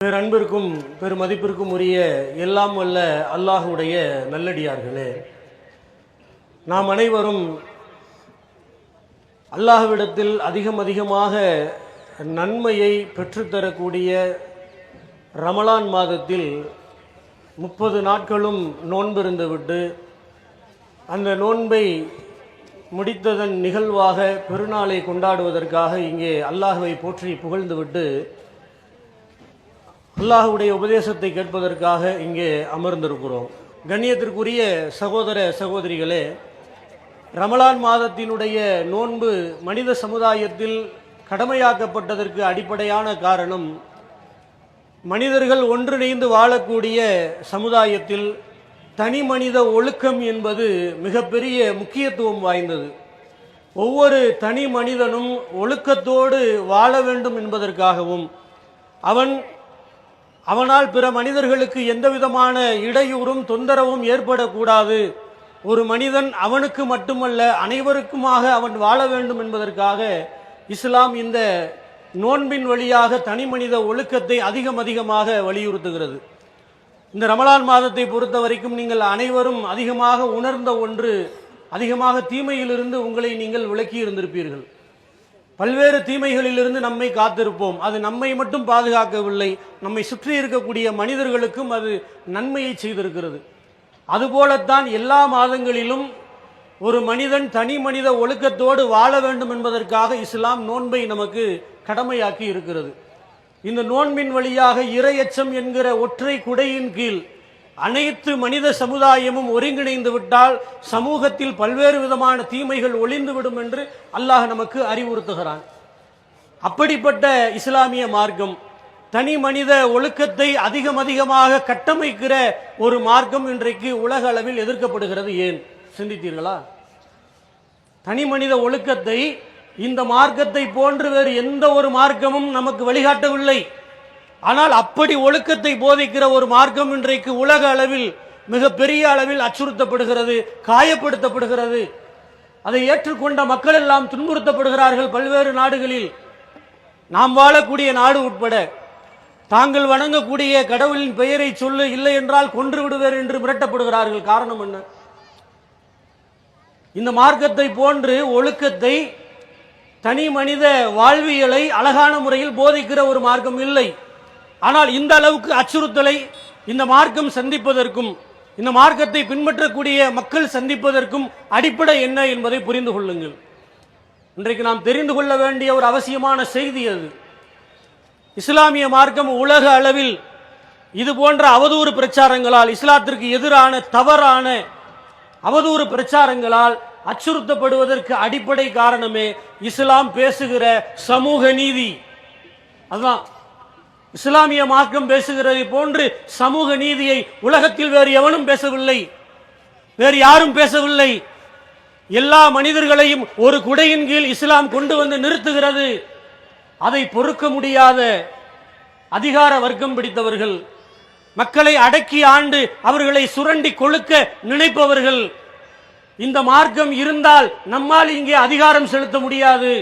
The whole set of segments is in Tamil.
பேரன்பிற்கும் பெருமதிப்பிற்கும் உரிய எல்லாம் வல்ல அல்லாஹுடைய நல்லடியார்களே, நாம் அனைவரும் அல்லாஹ்விடத்தில் அதிகமாக நன்மையை பெற்றுத்தரக்கூடிய ரமலான் மாதத்தில் 30 நாட்களும் நோன்பிருந்துவிட்டு அந்த நோன்பை முடித்ததன் நிகழ்வாக பெருநாளை கொண்டாடுவதற்காக இங்கே அல்லாஹ்வை போற்றி புகழ்ந்துவிட்டு அல்லாஹ்வுடைய உபதேசத்தை கேட்பதற்காக இங்கே அமர்ந்திருக்கிறோம். கண்ணியத்திற்குரிய சகோதர சகோதரிகளே, ரமலான் மாதத்தினுடைய நோன்பு மனித சமுதாயத்தில் கடமையாக்கப்பட்டதற்கு அடிப்படையான காரணம், மனிதர்கள் ஒன்றிணைந்து வாழக்கூடிய சமுதாயத்தில் தனி மனித ஒழுக்கம் என்பது மிகப்பெரிய முக்கியத்துவம் வாய்ந்தது. ஒவ்வொரு தனி மனிதனும் ஒழுக்கத்தோடு வாழ வேண்டும் என்பதற்காகவும் அவனால் பிற மனிதர்களுக்கு எந்தவிதமான இடையூறும் தொந்தரவும் ஏற்படக்கூடாது, ஒரு மனிதன் அவனுக்கு மட்டுமல்ல அனைவருக்குமாக அவன் வாழ வேண்டும் என்பதற்காக இஸ்லாம் இந்த நோன்பின் வழியாக தனி மனித ஒழுக்கத்தை அதிகமாக வலியுறுத்துகிறது. இந்த ரமலான் மாதத்தை பொறுத்த வரைக்கும் நீங்கள் அனைவரும் அதிகமாக உணர்ந்த ஒன்று, அதிகமாக தீமையிலிருந்து உங்களை நீங்கள் விலக்கி இருந்திருப்பீர்கள். பல்வேறு தீமைகளிலிருந்து நம்மை காத்திருப்போம். அது நம்மை மட்டும் பாதுகாக்கவில்லை, நம்மை சுற்றி இருக்கக்கூடிய மனிதர்களுக்கும் அது நன்மையை செய்திருக்கிறது. அதுபோலத்தான் எல்லா மாதங்களிலும் ஒரு மனிதன் தனி மனித ஒழுக்கத்தோடு வாழ வேண்டும் என்பதற்காக இஸ்லாம் நோன்பை நமக்கு கடமையாக்கி இருக்கிறது. இந்த நோன்பின் வழியாக இறையச்சம் என்கிற ஒற்றை குடையின் கீழ் அனைத்து மனித சமுதாயமும் ஒருங்கிணைந்து விட்டால் சமூகத்தில் பல்வேறு விதமான தீமைகள் ஒளிந்துவிடும் என்று அல்லாஹ் நமக்கு அறிவுறுத்துகிறான். அப்படிப்பட்ட இஸ்லாமிய மார்க்கம் தனி மனித ஒழுக்கத்தை அதிகமாக கட்டமைக்கிற ஒரு மார்க்கம் இன்றைக்கு உலக அளவில் எதிர்க்கப்படுகிறது. ஏன் சிந்தித்தீர்களா? தனி மனித ஒழுக்கத்தை இந்த மார்க்கத்தை போன்று வேறு எந்த ஒரு மார்க்கமும் நமக்கு வழிகாட்டவில்லை. ஆனால் அப்படி ஒழுக்கத்தை போதிக்கிற ஒரு மார்க்கம் இன்றைக்கு உலக அளவில் மிக பெரிய அளவில் அச்சுறுத்தப்படுகிறது, காயப்படுத்தப்படுகிறது. அதை ஏற்றுக்கொண்ட மக்கள் எல்லாம் துன்புறுத்தப்படுகிறார்கள். பல்வேறு நாடுகளில், நாம் வாழக்கூடிய நாடு உட்பட, தாங்கள் வணங்கக்கூடிய கடவுளின் பெயரை சொல்லு, இல்லை என்றால் கொன்று விடுவர் என்று மிரட்டப்படுகிறார்கள். காரணம் என்ன? இந்த மார்க்கத்தை போன்று ஒழுக்கத்தை, தனி மனித வாழ்வியலை அழகான முறையில் போதிக்கிற ஒரு மார்க்கம் இல்லை. ஆனால் இந்த அளவுக்கு அச்சுறுத்தலை இந்த மார்க்கம் சந்திப்பதற்கும், இந்த மார்க்கத்தை பின்பற்றக்கூடிய மக்கள் சந்திப்பதற்கும் அடிப்படை என்ன என்பதை புரிந்து கொள்ளுங்கள். இன்றைக்கு நாம் தெரிந்து கொள்ள வேண்டிய ஒரு அவசியமான செய்தி அது. இஸ்லாமிய மார்க்கம் உலக அளவில் இது போன்ற அவதூறு பிரச்சாரங்களால், இஸ்லாத்திற்கு எதிரான தவறான அவதூறு பிரச்சாரங்களால் அச்சுறுத்தப்படுவதற்கு அடிப்படை காரணமே இஸ்லாம் பேசுகிற சமூக நீதி. அதுதான் இஸ்லாமிய மார்க்கம் பேசுகிறதை போன்று சமூக நீதியை உலகத்தில் வேறு எவனும் பேசவில்லை, வேறு யாரும் பேசவில்லை. எல்லா மனிதர்களையும் ஒரு குடையின் கீழ் இஸ்லாம் கொண்டு வந்து நிறுத்துகிறது. அதை பொறுக்க முடியாத அதிகார வர்க்கம் பிடித்தவர்கள், மக்களை அடக்கி ஆண்டு அவர்களை சுரண்டி கொழுக்க நினைப்பவர்கள், இந்த மார்க்கம் இருந்தால் நம்மால் இங்கே அதிகாரம் செலுத்த முடியாது,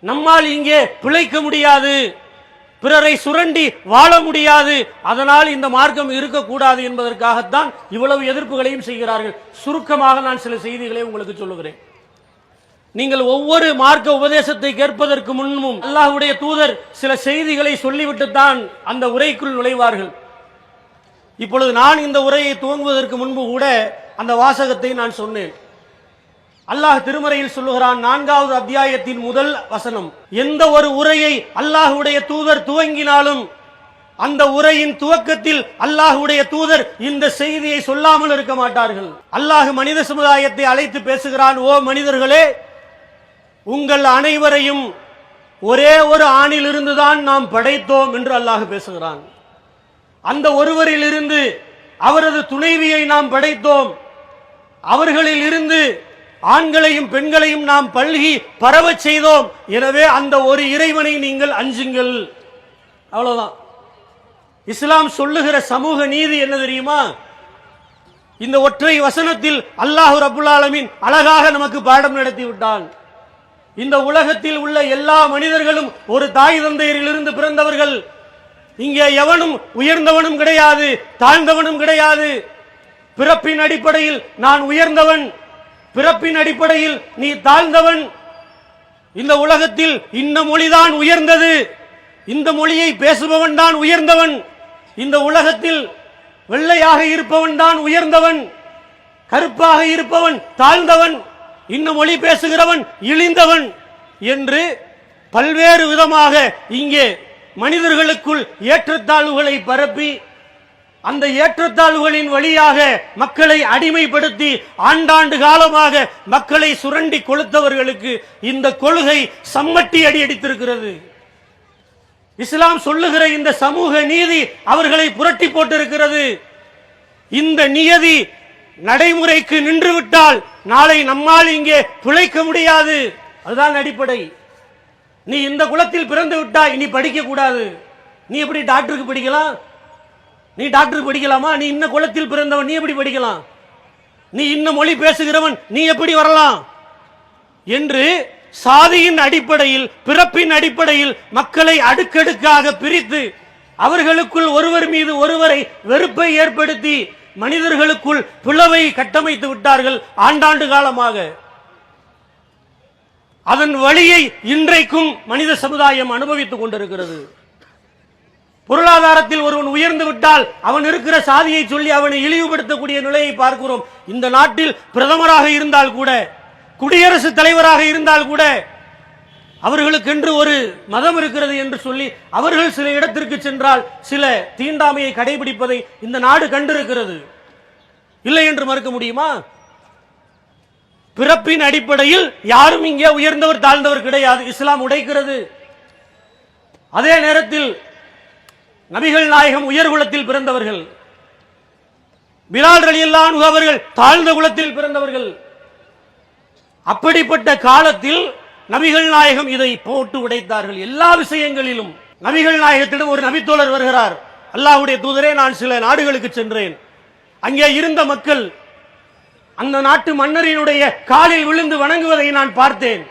நம்மால் இங்கே பிழைக்க முடியாது, பிறரை சுரண்டி வாழ முடியாது, அதனால் இந்த மார்க்கம் இருக்கக்கூடாது என்பதற்காகத்தான் இவ்வளவு எதிர்ப்புகளையும் செய்கிறார்கள். சுருக்கமாக நான் சில செய்திகளை உங்களுக்கு சொல்லுகிறேன். நீங்கள் ஒவ்வொரு மார்க்க உபதேசத்தை கேட்பதற்கு முன்னும் அல்லாஹ்வுடைய தூதர் சில செய்திகளை சொல்லிவிட்டுத்தான் அந்த உரைக்குள் நுழைவார்கள். இப்பொழுது நான் இந்த உரையை துவங்குவதற்கு முன்பு கூட அந்த வாசகத்தை நான் சொன்னேன். அல்லாஹ் திருமறையில் சொல்லுகிறான், 4வது அத்தியாயத்தின் முதல் வசனம், எந்த ஒரு உரையை அல்லாஹ்வுடைய தூதர் துவங்கினாலும் அந்த உரையின் துவக்கத்தில் அல்லாஹ்வுடைய தூதர் இந்த செய்தியை சொல்லாமல் இருக்க மாட்டார்கள். அல்லாஹ் மனித சமுதாயத்தை அழைத்து பேசுகிறான், ஓ மனிதர்களே, உங்கள் அனைவரையும் ஒரே ஒரு ஆணிலிருந்துதான் நாம் படைத்தோம் என்று அல்லாஹ் பேசுகிறான். அந்த ஒருவரில் இருந்து அவரது துணைவியை நாம் படைத்தோம், அவர்களில் இருந்து ஆண்களையும் பெண்களையும் நாம் பல்கி பரவச் செய்தோம். எனவே அந்த ஒரு இறைவனை நீங்கள் அஞ்சுங்கள். அவ்வளவுதான். இஸ்லாம் சொல்லுகிற சமூக நீதி என்ன தெரியுமா? இந்த ஒற்றை வசனத்தில் அல்லாஹ் ரப்புல் ஆலமீன் அழகாக நமக்கு பாடம் நடத்தி விட்டான். இந்த உலகத்தில் உள்ள எல்லா மனிதர்களும் ஒரு தாய் தந்தையரிலிருந்து பிறந்தவர்கள். இங்கே எவனும் உயர்ந்தவனும் கிடையாது, தாழ்ந்தவனும் கிடையாது. பிறப்பின் அடிப்படையில் நான் உயர்ந்தவன், பிறப்பின் அடிப்படையில் நீ தாழ்ந்தவன். இந்த உலகத்தில் இந்த மொழிதான் உயர்ந்தது, இந்த மொழியை பேசுபவன் தான் உயர்ந்தவன். இந்த உலகத்தில் வெள்ளையாக இருப்பவன் தான் உயர்ந்தவன், கருப்பாக இருப்பவன் தாழ்ந்தவன், இந்த மொழி பேசுகிறவன் இழிந்தவன் என்று பல்வேறு விதமாக இங்கே மனிதர்களுக்குள் ஏற்றத்தாழ்வுகளை பரப்பி அந்த ஏற்றத்தாழ்வுகளின் வழியாக மக்களை அடிமைப்படுத்தி ஆண்டாண்டு காலமாக மக்களை சுரண்டி கொளுத்தவர்களுக்கு இந்த கொள்கை சம்மட்டி அடி அடித்திருக்கிறது. இஸ்லாம் சொல்லுகிற இந்த சமூக நீதி அவர்களை புரட்டி போட்டிருக்கிறது. இந்த நியதி நடைமுறைக்கு நின்றுவிட்டால் நாளை நம்மால் இங்கே பிழைக்க முடியாது. அதுதான் அடிப்படை. நீ இந்த குலத்தில் பிறந்து விட்டாய், நீ படிக்க கூடாது. நீ எப்படி டாக்டருக்கு படிக்கலாம்? நீ டாக்டருக்கு படிக்கலாமா? நீ இன்ன குலத்தில் பிறந்தவன், நீ எப்படி படிக்கலாம்? நீ இன்ன மொழி பேசுகிறவன், நீ எப்படி வரலாம் என்று சாதியின் அடிப்படையில், பிறப்பின் அடிப்படையில் மக்களை அடுக்கடுக்காக பிரித்து அவர்களுக்குள் ஒருவர் மீது ஒருவரை வெறுப்பை ஏற்படுத்தி மனிதர்களுக்குள் பிளவை கட்டமைத்து விட்டார்கள் ஆண்டாண்டு காலமாக. அதன் வழியை இன்றைக்கும் மனித சமுதாயம் அனுபவித்துக் கொண்டிருக்கிறது. பொருளாதாரத்தில் ஒருவன் உயர்ந்து விட்டால் அவன் இருக்கிற சாதியை சொல்லி அவனை இழிவுபடுத்தக்கூடிய நிலையை பார்க்கிறோம். இந்த நாட்டில் பிரதமராக இருந்தால் கூட, குடியரசுத் தலைவராக இருந்தால் கூட அவர்களுக்கென்று ஒரு மதம் இருக்கிறது என்று சொல்லி அவர்கள் சில இடத்திற்கு சென்றால் சில தீண்டாமையை கடைபிடிப்பதை இந்த நாடு கண்டிருக்கிறது. இல்லை என்று மறுக்க முடியுமா? பிறப்பின் அடிப்படையில் யாரும் இங்கே உயர்ந்தவர் தாழ்ந்தவர் கிடையாது, இஸ்லாம் உடைக்கிறது. அதே நேரத்தில் நபிகள் நாயகம் உயர்குலத்தில் பிறந்தவர்கள், பிலால் ரலியல்லாஹு அன்ஹு அவர்கள் தாழ்ந்த குலத்தில் பிறந்தவர்கள். அப்படிப்பட்ட காலத்தில் நபிகள் நாயகம் இதை போட்டு உடைத்தார்கள். எல்லா விஷயங்களிலும் நபிகள் நாயகத்திடம் ஒரு நபித்தோழர் வருகிறார். அல்லாஹ்வுடைய தூதரே, நான் சில நாடுகளுக்கு சென்றேன், அங்கே இருந்த மக்கள் அந்த நாட்டு மன்னரினுடைய காலில் விழுந்து வணங்குவதை நான் பார்த்தேன்.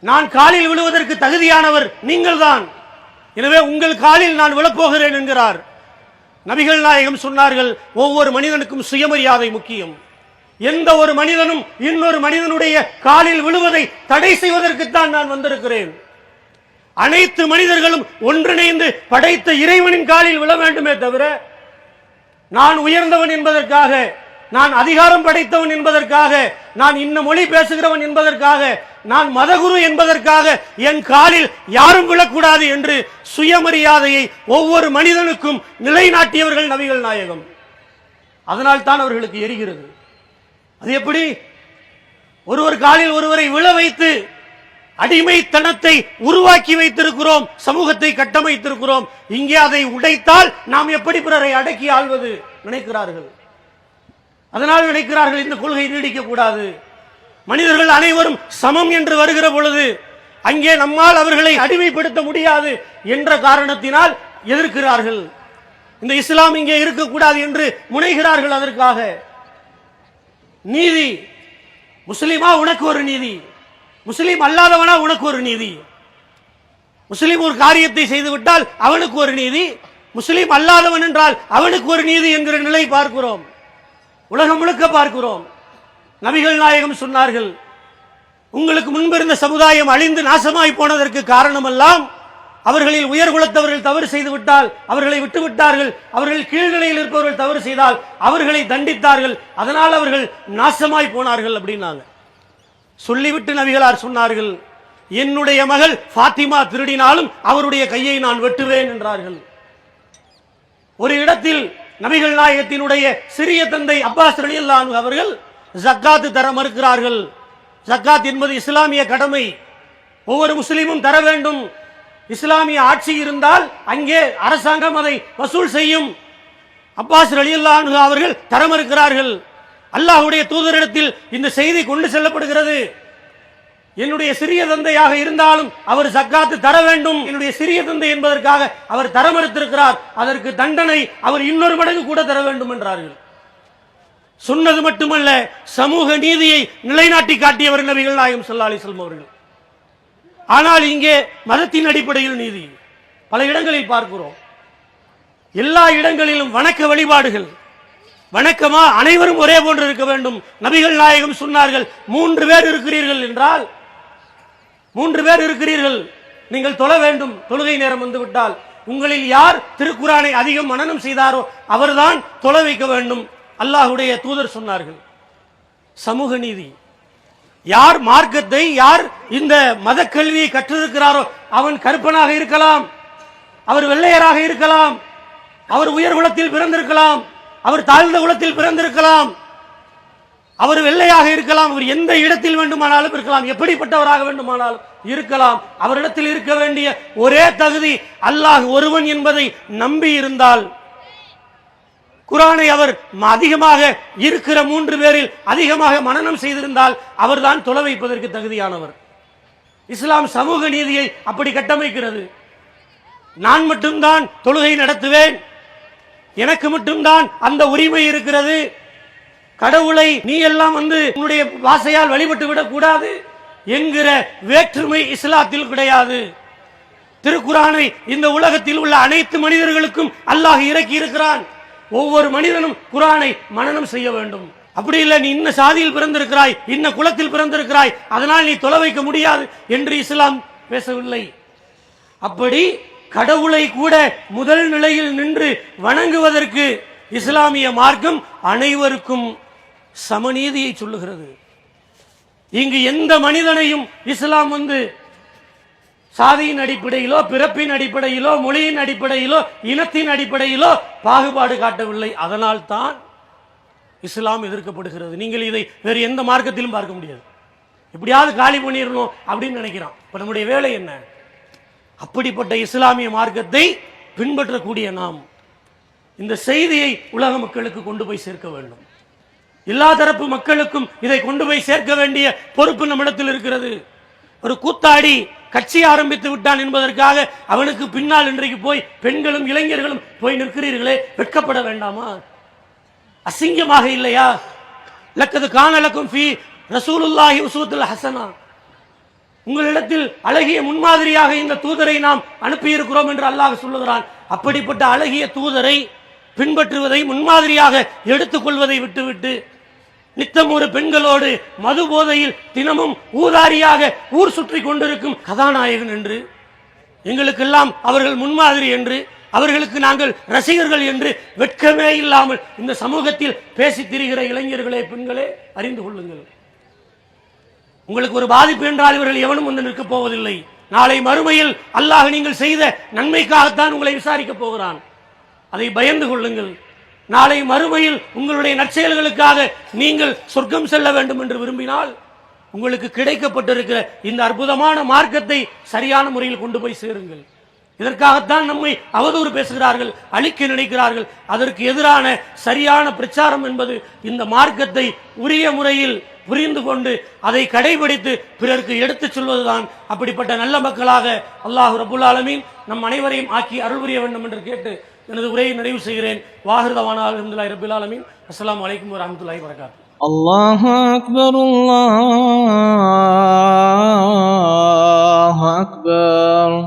நான் காலில் விழுவதற்கு தகுதியானவர் நீங்கள் தான், எனவே உங்கள் காலில் நான் விழப்போகிறேன் என்கிறார். நபிகள் நாயகம் சொன்னார்கள், ஒவ்வொரு மனிதனுக்கும் சுயமரியாதை முக்கியம். எந்த ஒரு மனிதனும் இன்னொரு மனிதனுடைய காலில் விழுவதை தடை செய்வதற்குத்தான் நான் வந்திருக்கிறேன். அனைத்து மனிதர்களும் ஒன்றிணைந்து படைத்த இறைவனின் காலில் விழ வேண்டுமே தவிர நான் உயர்ந்தவன் என்பதற்காக, நான் அதிகாரம் படைத்தவன் என்பதற்காக, நான் இன்ன மொழி பேசுகிறவன் என்பதற்காக, நான் மதகுரு என்பதற்காக என் காலில் யாரும் விழக்கூடாது என்று சுயமரியாதையை ஒவ்வொரு மனிதனுக்கும் நிலைநாட்டியவர்கள் நபிகள் நாயகம். அதனால் தான் அவர்களுக்கு எரிகிறது. அது எப்படி? ஒருவர் காலில் ஒருவரை விழ வைத்து அடிமைத்தனத்தை உருவாக்கி வைத்திருக்கிறோம், சமூகத்தை கட்டமைத்திருக்கிறோம். இங்கே அதை உடைத்தால் நாம் எப்படி பிறரை அடக்கி ஆள்வது நினைக்கிறார்கள். அதனால் நினைக்கிறார்கள் இந்த கொள்கை நீடிக்க கூடாது, மனிதர்கள் அனைவரும் சமம் என்று வருகிற பொழுது அங்கே நம்மால் அவர்களை அடிமைப்படுத்த முடியாது என்ற காரணத்தினால் எதிர்க்கிறார்கள். இந்த இஸ்லாம் இங்கே இருக்கக்கூடாது என்று முனைகிறார்கள். அதற்காக நீதி, முஸ்லிமா உனக்கு ஒரு நீதி, முஸ்லிம் அல்லாதவனா உனக்கு ஒரு நீதி. முஸ்லிம் ஒரு காரியத்தை செய்துவிட்டால் அவனுக்கு ஒரு நீதி, முஸ்லிம் அல்லாதவன் என்றால் அவனுக்கு ஒரு நீதி என்கிற நிலை பார்க்கிறோம், உலகம் முழுக்க பார்க்கிறோம். நபிகள் நாயகம் சொன்னார்கள், உங்களுக்கு முன்பிருந்த சமுதாயம் அழிந்து நாசமாய் போனதற்கு காரணமெல்லாம் அவர்களில் உயர்குலத்தவர்கள் தவறு செய்து விட்டால் அவர்களை விட்டுவிட்டார்கள், அவர்கள் கீழ்நிலையில் இருப்பவர்கள் தவறு செய்தால் அவர்களை தண்டித்தார்கள், அதனால் அவர்கள் நாசமாய் போனார்கள் அப்படின்னாங்க. சொல்லிவிட்டு நபிகளார் சொன்னார்கள், என்னுடைய மகள் ஃபாத்திமா திருடினாலும் அவருடைய கையை நான் வெட்டுவேன் என்றார்கள். ஒரு இடத்தில் நபிகள் நாயகத்தினுடைய சிறிய தந்தை அப்பாஸ் ரலியல்லாஹு அன்ஹு அவர்கள் ஜக்காத் தர மறுக்கிறார்கள். ஜக்காத் என்பது இஸ்லாமிய கடமை, ஒவ்வொரு முஸ்லிமும் தர வேண்டும். இஸ்லாமிய ஆட்சி இருந்தால் அங்கே அரசாங்கம் அதை வசூல் செய்யும். அப்பாஸ் ரலியல்லாஹு அன்ஹு அவர்கள் தர மறுக்கிறார்கள். அல்லாஹ்வுடைய தூதரிடத்தில் இந்த செய்தி கொண்டு செல்லப்படுகிறது, என்னுடைய சிறிய தந்தையாக இருந்தாலும் அவர் ஜக்காத்து தர வேண்டும், என்னுடைய சிறிய தந்தை என்பதற்காக அவர் தர மறுத்திருக்கிறார், அதற்கு தண்டனை அவர் இன்னொரு மடங்கு கூட தர வேண்டும் என்றார்கள். சொன்னது மட்டுமல்ல, சமூக நீதியை நிலைநாட்டி காட்டியவர் நபிகள் நாயகம் ஸல்லல்லாஹு அலைஹி வஸல்லம் அவர்கள். ஆனால் இங்கே மதத்தின் அடிப்படையில் நீதி, பல இடங்களில் பார்க்கிறோம். எல்லா இடங்களிலும் வணக்க வழிபாடுகள். வணக்கமா அனைவரும் ஒரே போன்று இருக்க வேண்டும். நபிகள் நாயகம் சொன்னார்கள், 3 பேர் இருக்கிறீர்கள் என்றால், 3 பேர் இருக்கிறீர்கள், நீங்கள் தொழ வேண்டும். தொழுகை நேரம் வந்துவிட்டால் உங்களில் யார் திருக்குரானை அதிகம் மனனம் செய்தாரோ அவர்தான் தொழ வைக்க வேண்டும். அல்லாஹ்வுடைய தூதர் சொன்னார்கள். சமூக நீதி. யார் மார்க்கத்தை, யார் இந்த மத கல்வியை கற்றிருக்கிறாரோ அவன் கருப்பனாக இருக்கலாம், அவர் வெள்ளையராக இருக்கலாம், அவர் உயர் குலத்தில் பிறந்திருக்கலாம், அவர் தாழ்ந்த குலத்தில் பிறந்திருக்கலாம், அவர் வெள்ளையாக இருக்கலாம், அவர் எந்த இடத்தில் வேண்டுமானாலும் இருக்கலாம், எப்படிப்பட்டவராக வேண்டுமானாலும் இருக்கலாம். அவரிடத்தில் இருக்க வேண்டிய ஒரே தகுதி அல்லாஹ் ஒருவன் என்பதை நம்பி இருந்தால், குர்ஆனை அவர் அதிகமாக இருக்கிற 3 பேரில் அதிகமாக மனனம் செய்திருந்தால் அவர்தான் தொழ வைப்பதற்கு தகுதியானவர். இஸ்லாம் சமூக நீதியை அப்படி கட்டமைக்கிறது. நான் மட்டும்தான் தொழுகை நடத்துவேன், எனக்கு மட்டும்தான் அந்த உரிமை இருக்கிறது, கடவுளை நீ எல்லாம் உன்னுடைய வாசையால் வழிபட்டு விடக் கூடாது என்கிற வேற்றுமை இஸ்லாத்தில் கிடையாது. திருக்குர்ஆனை இந்த உலகத்தில் உள்ள அனைத்து மனிதர்களுக்கும் அல்லாஹ் இறக்கி இருக்கிறான். ஒவ்வொரு மனிதனும் குர்ஆனை மனனம் செய்ய வேண்டும். அப்படி இல்லை, நீ இன்ன சாதியில் பிறந்திருக்கிறாய், இன்ன குலத்தில் பிறந்திருக்கிறாய், அதனால் நீ தொலை வைக்க முடியாது என்று இஸ்லாம் பேசவில்லை. அப்படி கடவுளை கூட முதல் நிலையில் நின்று வணங்குவதற்கு இஸ்லாமிய மார்க்கம் அனைவருக்கும் சமநீதியை சொல்லுகிறது. இங்கு எந்த மனிதனையும் இஸ்லாம் சாதியின் அடிப்படையிலோ, பிறப்பின் அடிப்படையிலோ, மொழியின் அடிப்படையிலோ, இனத்தின் அடிப்படையிலோ பாகுபாடு காட்டவில்லை. அதனால் தான் இஸ்லாம் எதிர்க்கப்படுகிறது. நீங்கள் இதை வேறு எந்த மார்க்கத்திலும் பார்க்க முடியாது. எப்படியாவது காலி பண்ணிடணும் அப்படின்னு நினைக்கிறான். இப்ப நம்முடைய வேலை என்ன? அப்படிப்பட்ட இஸ்லாமிய மார்க்கத்தை பின்பற்றக்கூடிய நாம் இந்த செய்தியை உலக மக்களுக்கு கொண்டு போய் சேர்க்க வேண்டும். எல்லா தரப்பு மக்களுக்கும் இதை கொண்டு போய் சேர்க்க வேண்டிய பொறுப்பு நம்மிடத்தில் இருக்கிறது. ஒரு கூத்தாடி கட்சி ஆரம்பித்து விட்டான் என்பதற்காக அவனுக்கு பின்னால் இன்றைக்கு போய் பெண்களும் இளைஞர்களும் போய் நிற்கிறீர்களே, வெட்கப்பட வேண்டாமா? அசிங்கமாக இல்லையா? லக்கது கான லக்கும் ஃபீ ரசூலுல்லாஹி உஸ்வத்துல் ஹஸனா, உங்களிடத்தில் அழகிய முன்மாதிரியாக இந்த தூதரை நாம் அனுப்பியிருக்கிறோம் என்று அல்லாஹ் சொல்லுகிறான். அப்படிப்பட்ட அழகிய தூதரை பின்பற்றுவதை, முன்மாதிரியாக எடுத்துக்கொள்வதை விட்டுவிட்டு நித்தம் ஒரு பெண்களோடு மது போதையில் தினமும் ஊதாரியாக ஊர் சுற்றி கொண்டிருக்கும் கதாநாயகன் என்று, எங்களுக்கெல்லாம் அவர்கள் முன்மாதிரி என்று, அவர்களுக்கு நாங்கள் ரசிகர்கள் என்று வெட்கமே இல்லாமல் இந்த சமூகத்தில் பேசி திரிகிற இளைஞர்களே, பெண்களே, அறிந்து கொள்ளுங்கள். உங்களுக்கு ஒரு பாதிப்பு என்றால் இவர்கள் எவனும் நிற்கப் போவதில்லை. நாளை மறுமையில் அல்லாஹ் நீங்கள் செய்த நன்மைக்காகத்தான் உங்களை விசாரிக்க போகிறான். அதை பயந்து கொள்ளுங்கள். நாளை மறுமையில் உங்களுடைய நற்செயல்களுக்காக நீங்கள் சொர்க்கம் செல்ல வேண்டும் என்று விரும்பினால் உங்களுக்கு கிடைக்கப்பட்டிருக்கிற இந்த அற்புதமான மார்க்கத்தை சரியான முறையில் கொண்டு போய் சேருங்கள். இதற்காகத்தான் நம்மை அவதூறு பேசுகிறார்கள், அழிக்க நினைக்கிறார்கள். அதற்கு எதிரான சரியான பிரச்சாரம் என்பது இந்த மார்க்கத்தை உரிய முறையில் புரிந்து கொண்டு அதை கடைபிடித்து பிறருக்கு எடுத்துச் சொல்வதுதான். அப்படிப்பட்ட நல்ல மக்களாக அல்லாஹ் ரப்புல் ஆலமீன் நம் அனைவரையும் ஆக்கி அருள் புரிய வேண்டும் என்று கேட்டு எனது உரையை நிறைவு செய்கிறேன். வாஹிருதவானா அல்ஹம்துலில்லாஹி ரப்பில் ஆலமீன். அஸ்ஸலாமு அலைக்கும் வரஹ்மத்துல்லாஹி வபரகாத்துஹு. அல்லாஹு அக்பர், அல்லாஹு அக்பர்.